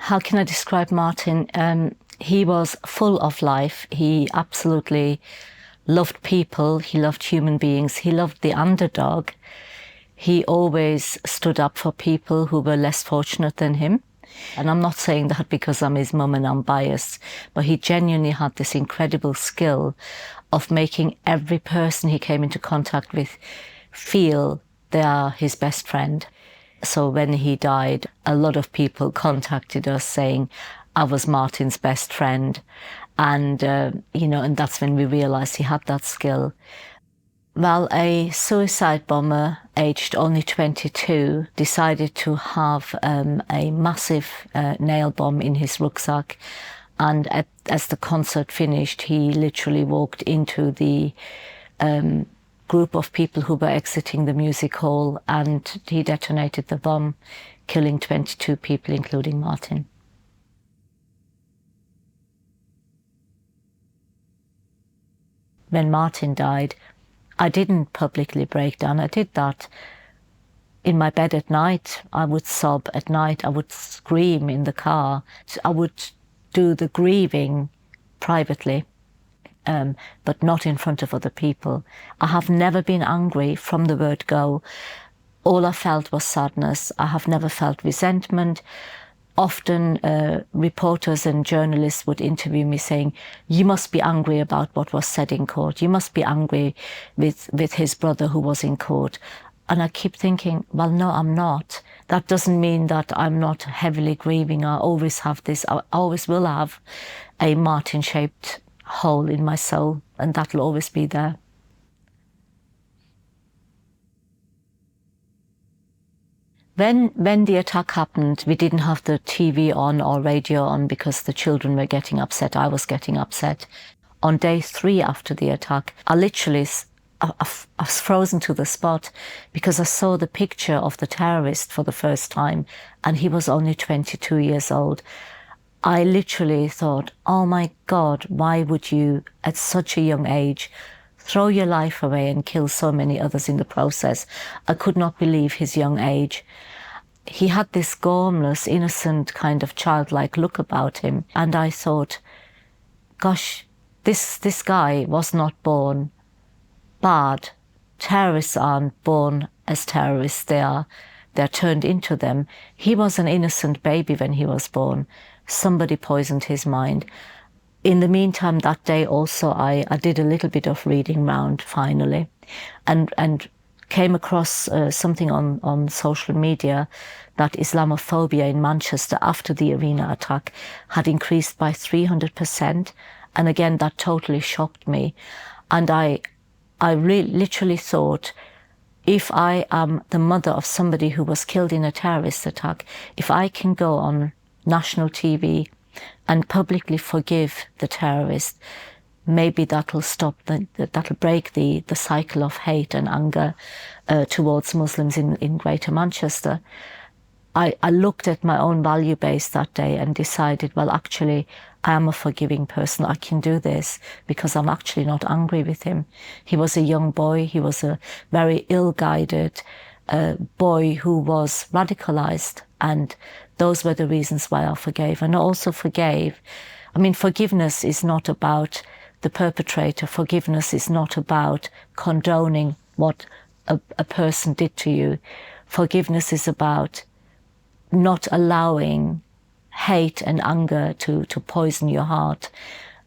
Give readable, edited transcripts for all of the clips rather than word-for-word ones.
How can I describe Martyn? He was full of life. He absolutely loved people. He loved human beings. He loved the underdog. He always stood up for people who were less fortunate than him. And I'm not saying that because I'm his mum and I'm biased, but he genuinely had this incredible skill of making every person he came into contact with feel they are his best friend. So when he died, a lot of people contacted us saying, I was Martyn's best friend. And, and that's when we realized he had that skill. Well, a suicide bomber, aged only 22, decided to have a massive nail bomb in his rucksack. And as the concert finished, he literally walked into the group of people who were exiting the music hall, and he detonated the bomb, killing 22 people, including Martyn. When Martyn died, I didn't publicly break down. I did that in my bed at night. I would sob at night. I would scream in the car. I would do the grieving privately, but not in front of other people. I have never been angry from the word go. All I felt was sadness. I have never felt resentment. Often reporters and journalists would interview me saying, you must be angry about what was said in court. You must be angry with his brother who was in court. And I keep thinking, well, no, I'm not. That doesn't mean that I'm not heavily grieving. I always have this, I always will have a Martyn-shaped hole in my soul, and that'll always be there. When the attack happened, we didn't have the TV on or radio on because the children were getting upset. I was getting upset. On day 3 after the attack, I was frozen to the spot because I saw the picture of the terrorist for the first time, and he was only 22 years old. I literally thought, oh my God, why would you, at such a young age, throw your life away and kill so many others in the process? I could not believe his young age. He had this gormless, innocent kind of childlike look about him. And I thought, gosh, this guy was not born bad. Terrorists aren't born as terrorists. They're turned into them. He was an innocent baby when he was born. Somebody poisoned his mind. In the meantime, that day also, I did a little bit of reading round finally, and came across something on social media that Islamophobia in Manchester after the arena attack had increased by 300%. And again, that totally shocked me. And I literally thought, if I am the mother of somebody who was killed in a terrorist attack, if I can go on national TV and publicly forgive the terrorist, maybe that'll stop, that'll break the cycle of hate and anger towards Muslims in Greater Manchester. I looked at my own value base that day and decided, well, actually, I am a forgiving person. I can do this because I'm actually not angry with him. He was a young boy. He was a very ill-guided boy who was radicalized, and those were the reasons why I forgave. And I also forgave. I mean, forgiveness is not about the perpetrator. Forgiveness is not about condoning what a person did to you. Forgiveness is about not allowing hate and anger to poison your heart.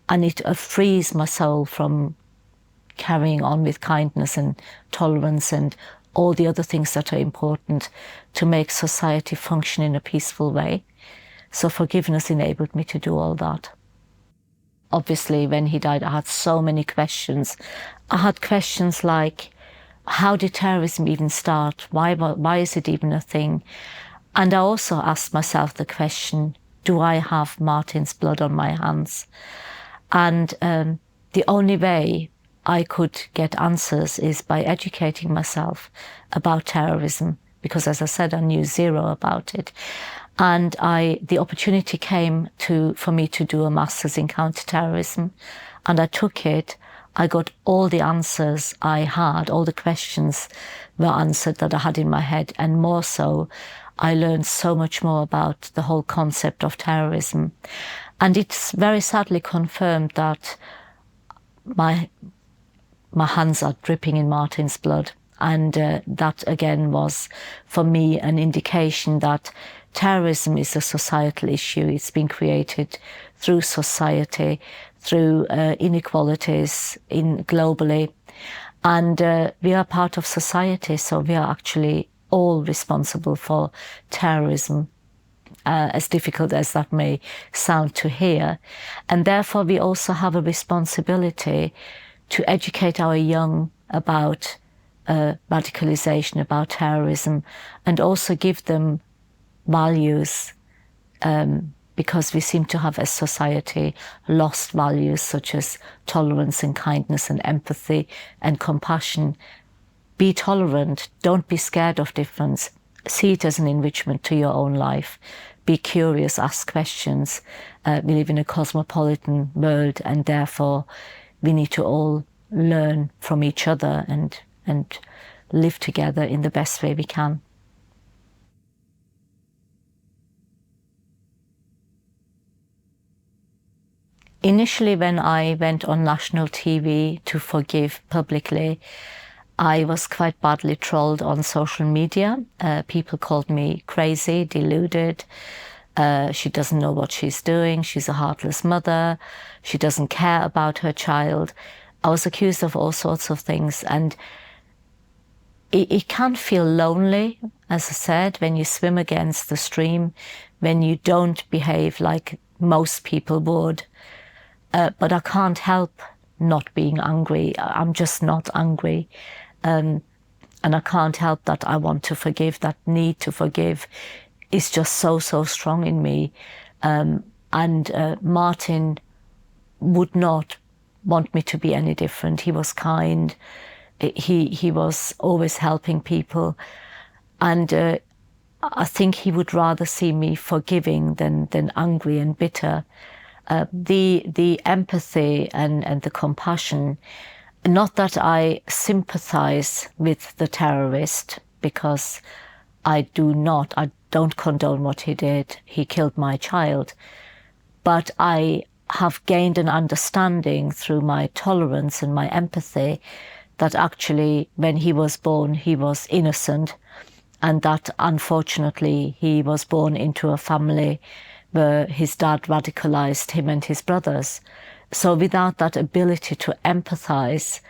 And it frees my soul from carrying on with kindness and tolerance and all the other things that are important to make society function in a peaceful way. So forgiveness enabled me to do all that. Obviously, when he died, I had so many questions. I had questions like, how did terrorism even start? Why is it even a thing? And I also asked myself the question, do I have Martyn's blood on my hands? And the only way I could get answers is by educating myself about terrorism, because as I said, I knew zero about it. And the opportunity came for me to do a master's in counterterrorism, and I took it. I got all the answers I had, all the questions were answered that I had in my head, and more so, I learned so much more about the whole concept of terrorism. And it's very sadly confirmed that my hands are dripping in Martyn's blood. And that again was, for me, an indication that terrorism is a societal issue. It's been created through society, through inequalities globally. And we are part of society, so we are actually all responsible for terrorism, as difficult as that may sound to hear. And therefore, we also have a responsibility to educate our young about radicalization, about terrorism, and also give them values, because we seem to have, as society, lost values such as tolerance and kindness and empathy and compassion. Be tolerant, don't be scared of difference. See it as an enrichment to your own life. Be curious, ask questions. We live in a cosmopolitan world, and therefore we need to all learn from each other and live together in the best way we can. Initially, when I went on national TV to forgive publicly, I was quite badly trolled on social media. People called me crazy, deluded. She doesn't know what she's doing. She's a heartless mother. She doesn't care about her child. I was accused of all sorts of things. And it can feel lonely, as I said, when you swim against the stream, when you don't behave like most people would. But I can't help not being angry. I'm just not angry. And I can't help that I want to forgive. That need to forgive is just so strong in me. And Martyn would not want me to be any different. He was kind. He was always helping people. And I think he would rather see me forgiving than angry and bitter. The empathy and the compassion, not that I sympathize with the terrorist, because I don't condone what he did. He killed my child. But I have gained an understanding through my tolerance and my empathy that actually when he was born, he was innocent, and that unfortunately he was born into a family where his dad radicalized him and his brothers. So without that ability to empathize,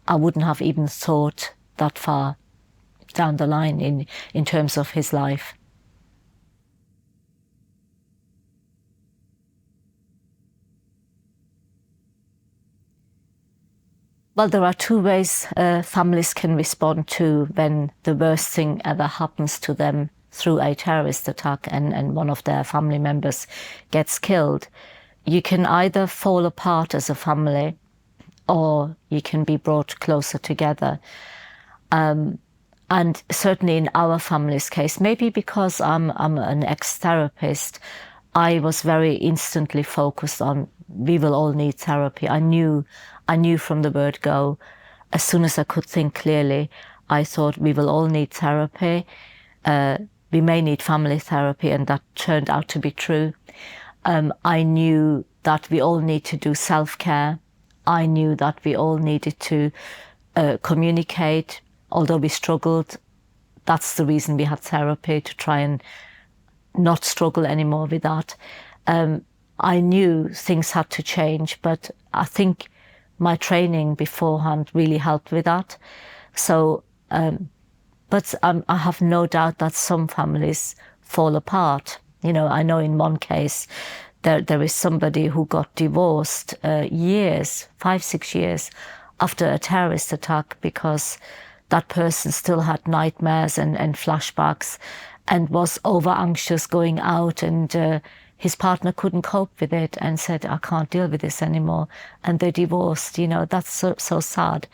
I wouldn't have even thought that far down the line in terms of his life. Well, there are two ways families can respond to when the worst thing ever happens to them through a terrorist attack and one of their family members gets killed. You can either fall apart as a family, or you can be brought closer together. And certainly in our family's case, maybe because I'm an ex-therapist, I was very instantly focused on, we will all need therapy. I knew from the word go, as soon as I could think clearly, I thought we will all need therapy. We may need family therapy, and that turned out to be true. I knew that we all need to do self-care. I knew that we all needed to communicate. Although we struggled, that's the reason we had therapy, to try and not struggle anymore with that. I knew things had to change, but I think my training beforehand really helped with that. So, but I have no doubt that some families fall apart. You know, I know in one case there is somebody who got divorced years, 5-6 years after a terrorist attack, because that person still had nightmares and flashbacks and was over anxious going out, and his partner couldn't cope with it and said, I can't deal with this anymore. And they divorced. You know, that's so sad.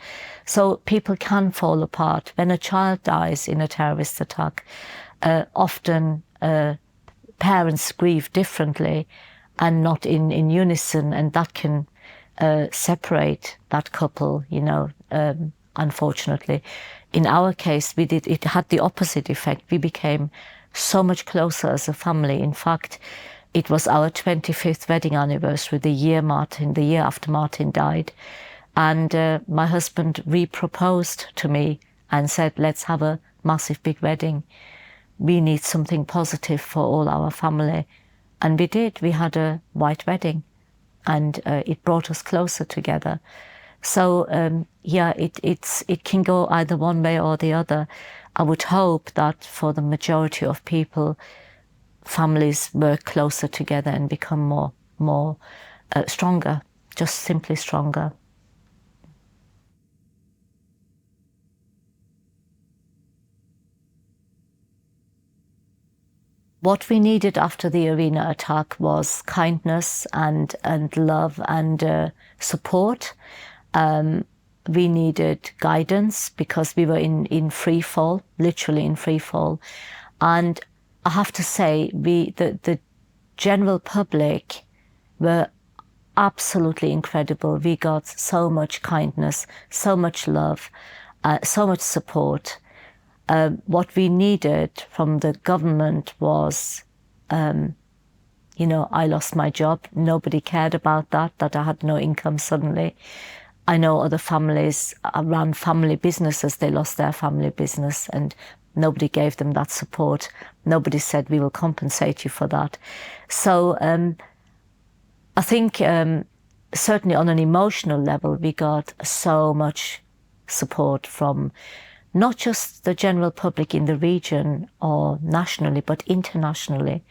So people can fall apart. When a child dies in a terrorist attack, often parents grieve differently and not in unison, and that can separate that couple, you know, unfortunately. In our case, it had the opposite effect. We became so much closer as a family. In fact, it was our 25th wedding anniversary, the year after Martyn died. And my husband re-proposed to me and said, let's have a massive big wedding. We need something positive for all our family. And we did. We had a white wedding, and it brought us closer together. So yeah, it can go either one way or the other. I would hope that for the majority of people, families work closer together and become more stronger, just simply stronger. What we needed after the arena attack was kindness and love and support. We needed guidance because we were in free fall, literally in free fall. And I have to say, the general public were absolutely incredible. We got so much kindness, so much love, so much support. What we needed from the government was, I lost my job. Nobody cared about that I had no income suddenly. I know other families ran family businesses, they lost their family business and nobody gave them that support. Nobody said, we will compensate you for that. So I think certainly on an emotional level, we got so much support from not just the general public in the region or nationally, but internationally.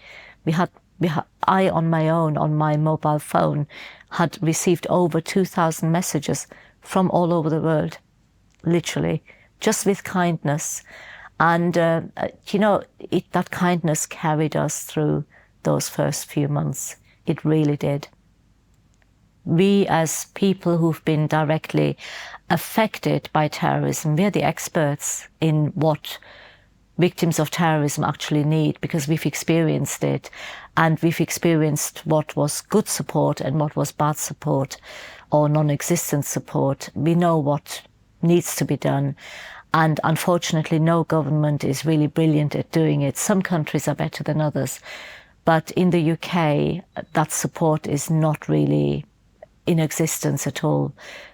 I on my own, on my mobile phone, had received over 2,000 messages from all over the world, literally, just with kindness. And, that kindness carried us through those first few months. It really did. We, as people who've been directly affected by terrorism, we're the experts in what victims of terrorism actually need, because we've experienced it, and we've experienced what was good support and what was bad support or non-existent support. We know what needs to be done, and unfortunately no government is really brilliant at doing it. Some countries are better than others, but in the UK that support is not really in existence at all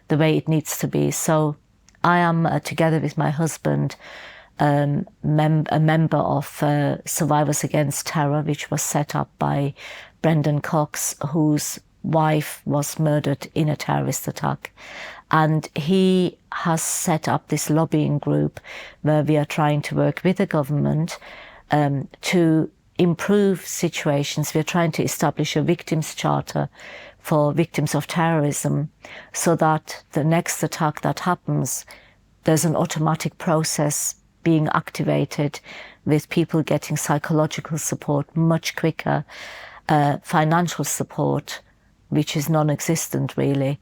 the way it needs to be. So I am, together with my husband, a member of Survivors Against Terror, which was set up by Brendan Cox, whose wife was murdered in a terrorist attack. And he has set up this lobbying group where we are trying to work with the government to improve situations. We are trying to establish a victims charter for victims of terrorism so that the next attack that happens, there's an automatic process being activated with people getting psychological support much quicker, financial support, which is non-existent really,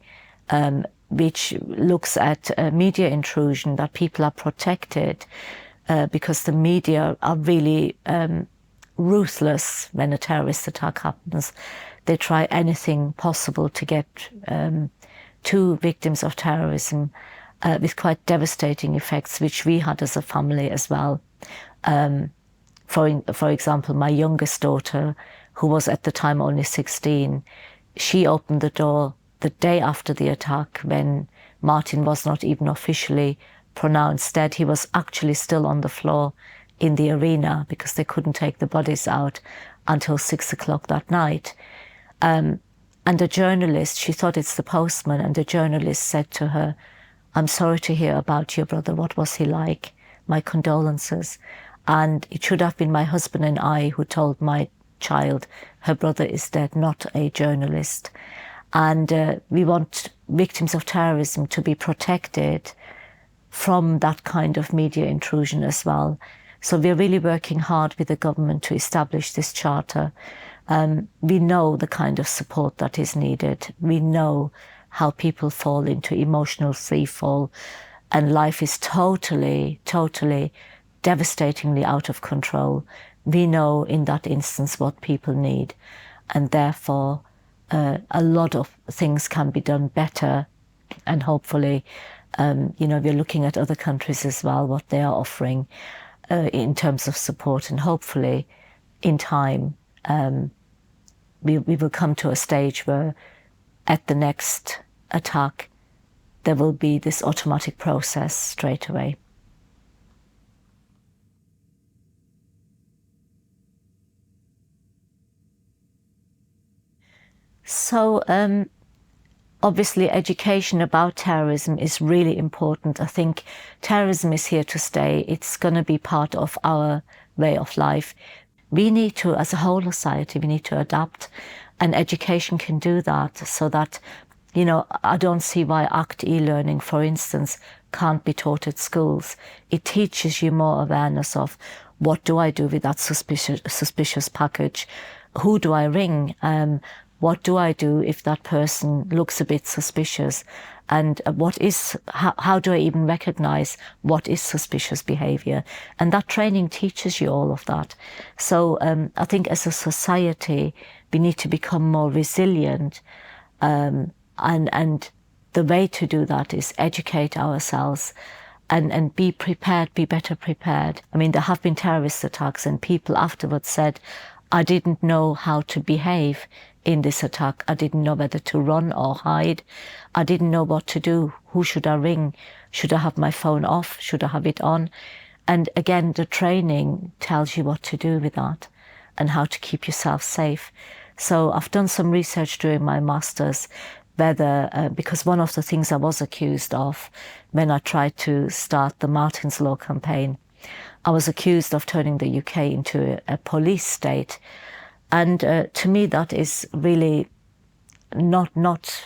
which looks at media intrusion, that people are protected because the media are really ruthless when a terrorist attack happens. They try anything possible to get to victims of terrorism with quite devastating effects, which we had as a family as well. For example, my youngest daughter, who was at the time only 16, she opened the door the day after the attack when Martyn was not even officially pronounced dead. He was actually still on the floor in the arena because they couldn't take the bodies out until 6 o'clock that night. And a journalist, she thought it's the postman, and the journalist said to her, "I'm sorry to hear about your brother. What was he like? My condolences." And it should have been my husband and I who told my child her brother is dead, not a journalist. And we want victims of terrorism to be protected from that kind of media intrusion as well. So we're really working hard with the government to establish this charter. We know the kind of support that is needed. We know how people fall into emotional freefall, and life is totally, totally, devastatingly out of control. We know in that instance what people need, and therefore a lot of things can be done better. And hopefully, we're looking at other countries as well, what they are offering. in terms of support, and hopefully in time we will come to a stage where at the next attack there will be this automatic process straight away. So obviously education about terrorism is really important. I think terrorism is here to stay. It's going to be part of our way of life. We need to, as a whole society, we need to adapt, and education can do that, so that, you know, I don't see why ACT e-learning, for instance, can't be taught at schools. It teaches you more awareness of what do I do with that suspicious package? Who do I ring? What do I do if that person looks a bit suspicious? And how do I even recognize what is suspicious behavior? And that training teaches you all of that. So I think as a society, we need to become more resilient. And the way to do that is educate ourselves and be prepared, be better prepared. I mean, there have been terrorist attacks and people afterwards said, I didn't know how to behave in this attack. I didn't know whether to run or hide. I didn't know what to do. Who should I ring? Should I have my phone off? Should I have it on? And again, the training tells you what to do with that and how to keep yourself safe. So I've done some research during my master's, because one of the things I was accused of when I tried to start the Martyn's Law campaign, I was accused of turning the UK into a police state. And to me, that is really not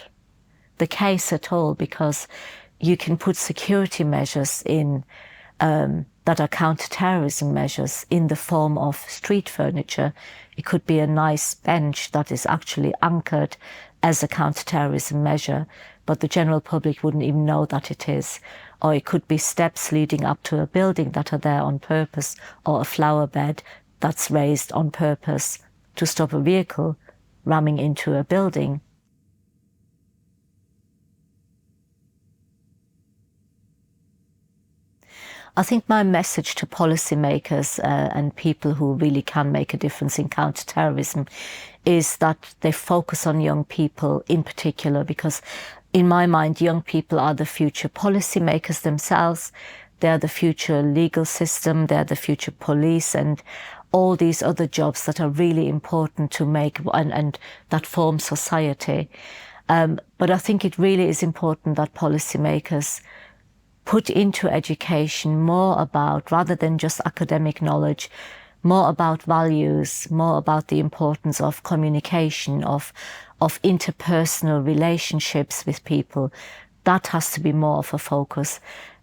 the case at all, because you can put security measures in that are counter-terrorism measures in the form of street furniture. It could be a nice bench that is actually anchored as a counter-terrorism measure, but the general public wouldn't even know that it is. Or it could be steps leading up to a building that are there on purpose, or a flower bed that's raised on purpose to stop a vehicle ramming into a building. I think my message to policymakers and people who really can make a difference in counter-terrorism is that they focus on young people in particular, because in my mind, young people are the future policymakers themselves. They're the future legal system, they're the future police, and all these other jobs that are really important to make and that form society. But I think it really is important that policymakers put into education more about, rather than just academic knowledge, more about values, more about the importance of communication, of interpersonal relationships with people. That has to be more of a focus.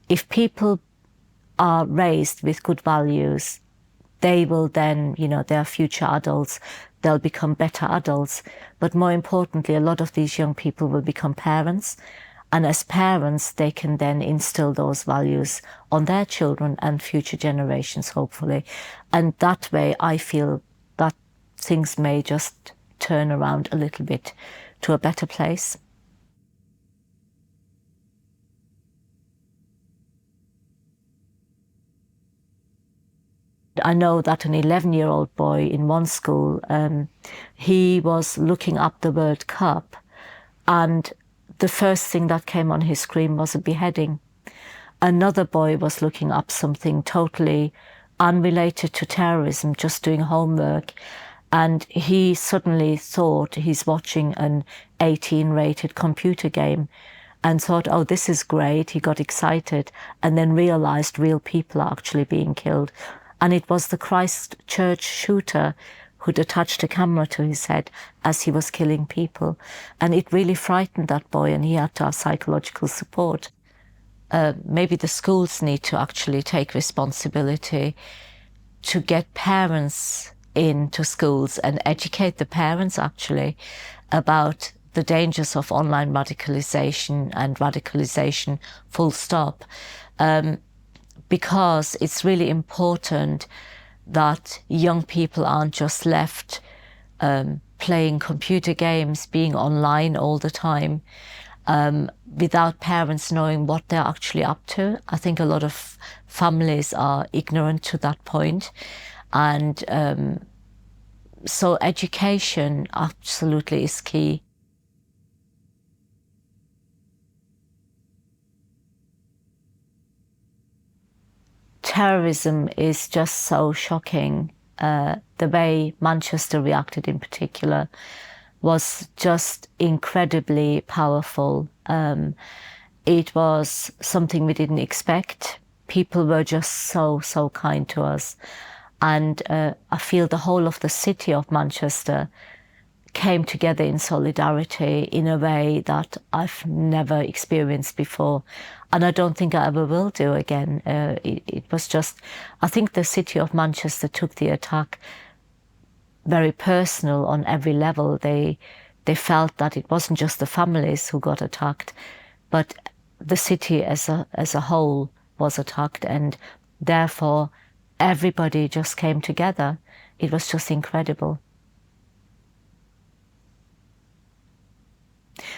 If people are raised with good values, they will then, you know, they're future adults, they'll become better adults. But more importantly, a lot of these young people will become parents. And as parents, they can then instill those values on their children and future generations, hopefully. And that way, I feel that things may just turn around a little bit to a better place. I know that an 11-year-old boy in one school, he was looking up the World Cup, and the first thing that came on his screen was a beheading. Another boy was looking up something totally unrelated to terrorism, just doing homework, and he suddenly thought he's watching an 18-rated computer game and thought, oh, this is great. He got excited and then realized real people are actually being killed. And it was the Christchurch shooter who'd attached a camera to his head as he was killing people. And it really frightened that boy, and he had to have psychological support. Maybe the schools need to actually take responsibility to get parents into schools and educate the parents actually about the dangers of online radicalization and radicalization full stop. Because it's really important that young people aren't just left playing computer games, being online all the time. without parents knowing what they're actually up to. I think a lot of families are ignorant to that point. And so education absolutely is key. Terrorism is just so shocking. The way Manchester reacted in particular was just incredibly powerful. It was something we didn't expect. People were just so kind to us. And I feel the whole of the city of Manchester came together in solidarity in a way that I've never experienced before. And I don't think I ever will do again. It was just, I think the city of Manchester took the attack very personal on every level. They felt that it wasn't just the families who got attacked, but the city as a whole was attacked, and therefore everybody just came together. It was just incredible.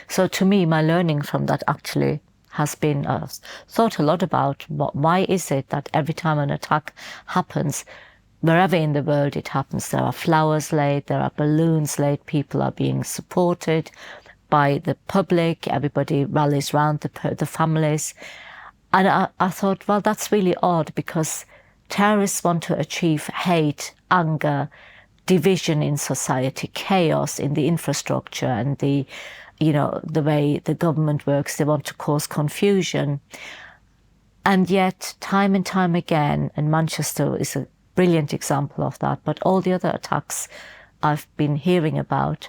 So to me, my learning from that actually has been, thought a lot about why is it that every time an attack happens, wherever in the world it happens, there are flowers laid, there are balloons laid, people are being supported by the public, everybody rallies around the families. And I thought, well, that's really odd, because terrorists want to achieve hate, anger, division in society, chaos in the infrastructure and the way the government works. They want to cause confusion. And yet, time and time again, and Manchester is a brilliant example of that, but all the other attacks I've been hearing about,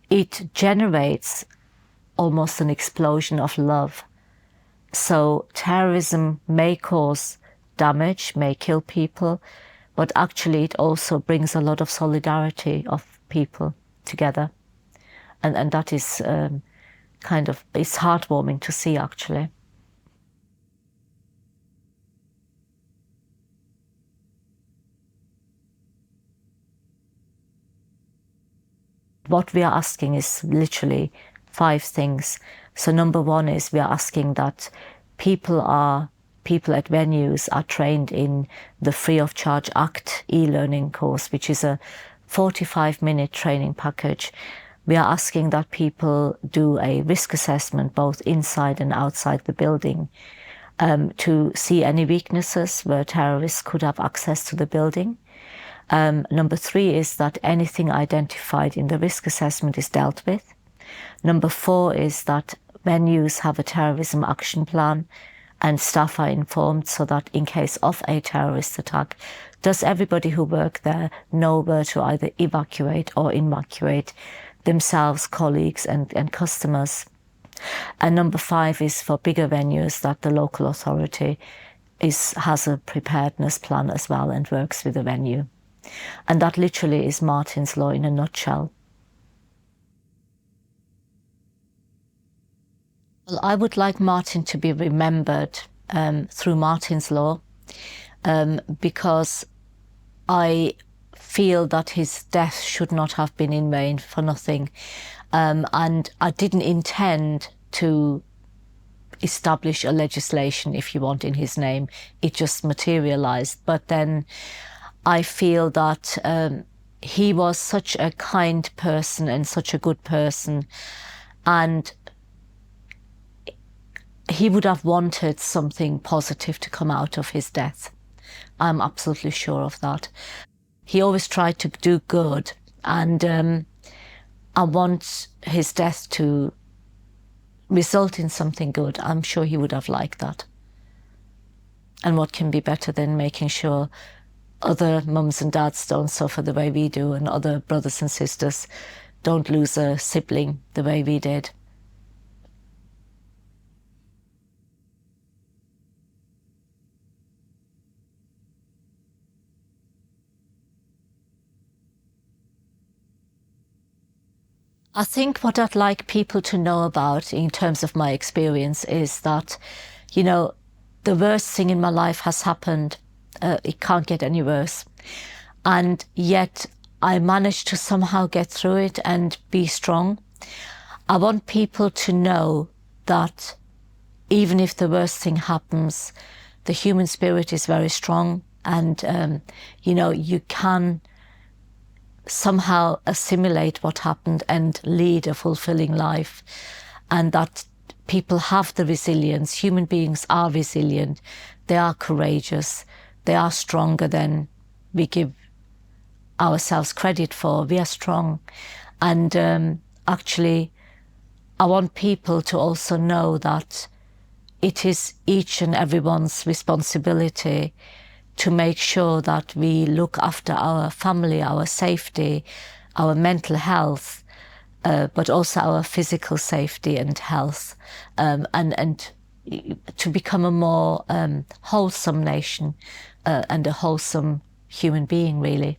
it generates almost an explosion of love. So terrorism may cause damage, may kill people, but actually it also brings a lot of solidarity of people together. And that is it's heartwarming to see, actually. What we are asking is literally 5 things. So number 1 is we are asking that people at venues are trained in the Free of Charge ACT e-learning course, which is a 45-minute training package. We are asking that people do a risk assessment both inside and outside the building to see any weaknesses where terrorists could have access to the building. Number 3 is that anything identified in the risk assessment is dealt with. Number 4 is that venues have a terrorism action plan and staff are informed, so that in case of a terrorist attack, does everybody who work there know where to either evacuate or evacuate themselves, colleagues and customers. And number 5 is for bigger venues that the local authority has a preparedness plan as well and works with the venue. And that literally is Martyn's Law in a nutshell. Well, I would like Martyn to be remembered through Martyn's Law because I feel that his death should not have been in vain for nothing. And I didn't intend to establish a legislation, if you want, in his name. It just materialized. But then I feel that he was such a kind person and such a good person, and he would have wanted something positive to come out of his death. I'm absolutely sure of that. He always tried to do good, and I want his death to result in something good. I'm sure he would have liked that. And what can be better than making sure other mums and dads don't suffer the way we do, and other brothers and sisters don't lose a sibling the way we did. I think what I'd like people to know about in terms of my experience is that, the worst thing in my life has happened. It can't get any worse. And yet I managed to somehow get through it and be strong. I want people to know that even if the worst thing happens, the human spirit is very strong, and you can somehow assimilate what happened and lead a fulfilling life, and that people have the resilience. Human beings are resilient, they are courageous, they are stronger than we give ourselves credit for. We are strong, and actually I want people to also know that it is each and everyone's responsibility to make sure that we look after our family, our safety, our mental health, but also our physical safety and health, and to become a more wholesome nation and a wholesome human being, really.